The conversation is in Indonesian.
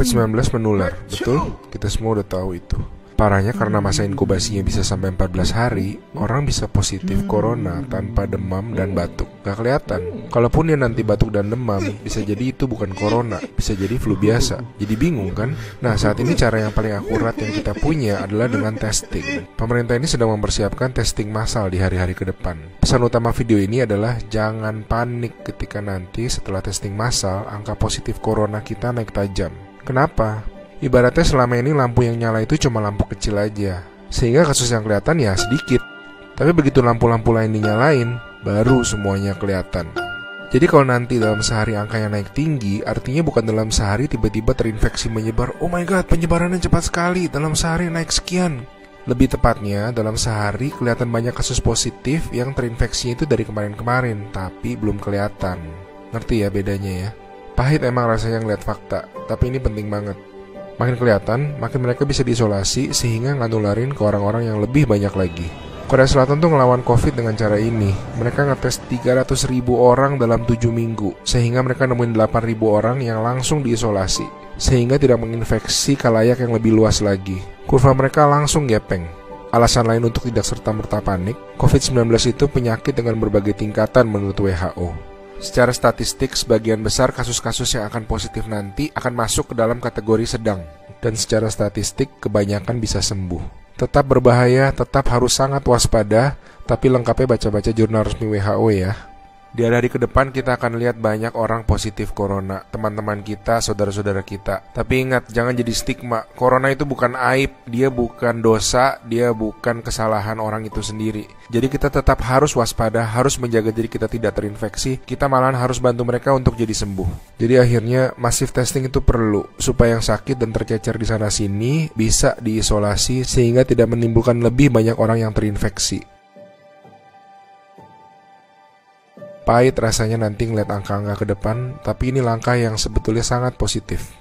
COVID-19 menular, betul? Kita semua udah tahu itu. Parahnya karena masa inkubasinya bisa sampai 14 hari, orang bisa positif corona tanpa demam dan batuk. Gak kelihatan. Kalaupun dia nanti batuk dan demam, bisa jadi itu bukan corona, bisa jadi flu biasa. Jadi bingung kan? Nah, saat ini cara yang paling akurat yang kita punya adalah dengan testing. Pemerintah ini sedang mempersiapkan testing massal di hari-hari ke depan. Pesan utama video ini adalah jangan panik ketika nanti setelah testing massal, angka positif corona kita naik tajam. Kenapa? Ibaratnya selama ini lampu yang nyala itu cuma lampu kecil aja, sehingga kasus yang kelihatan ya sedikit. Tapi begitu lampu-lampu lain dinyalain, baru semuanya kelihatan. Jadi kalau nanti dalam sehari angkanya naik tinggi, artinya bukan dalam sehari tiba-tiba terinfeksi menyebar. Oh my god, penyebarannya cepat sekali, dalam sehari naik sekian. Lebih tepatnya, dalam sehari kelihatan banyak kasus positif yang terinfeksinya itu dari kemarin-kemarin, tapi belum kelihatan. Ngerti ya bedanya ya? Pahit emang rasanya ngeliat fakta, tapi ini penting banget. Makin kelihatan, makin mereka bisa diisolasi sehingga nggak nularin ke orang-orang yang lebih banyak lagi. Korea Selatan tuh ngelawan COVID dengan cara ini. Mereka ngetes 300.000 orang dalam 7 minggu, sehingga mereka nemuin 8.000 orang yang langsung diisolasi, sehingga tidak menginfeksi khalayak yang lebih luas lagi. Kurva mereka langsung gepeng. Alasan lain untuk tidak serta-merta panik, COVID-19 itu penyakit dengan berbagai tingkatan menurut WHO. Secara statistik, sebagian besar kasus-kasus yang akan positif nanti akan masuk ke dalam kategori sedang. Dan secara statistik, kebanyakan bisa sembuh. Tetap berbahaya, tetap harus sangat waspada, tapi lengkapnya baca-baca jurnal resmi WHO ya. Di hari-hari ke depan kita akan lihat banyak orang positif corona, teman-teman kita, saudara-saudara kita. Tapi ingat, jangan jadi stigma. Corona itu bukan aib, dia bukan dosa, dia bukan kesalahan orang itu sendiri. Jadi kita tetap harus waspada, harus menjaga diri kita tidak terinfeksi. Kita malahan harus bantu mereka untuk jadi sembuh. Jadi akhirnya masif testing itu perlu, supaya yang sakit dan tercecer di sana-sini bisa diisolasi sehingga tidak menimbulkan lebih banyak orang yang terinfeksi. Pahit rasanya nanti ngeliat angka-angka ke depan, tapi ini langkah yang sebetulnya sangat positif.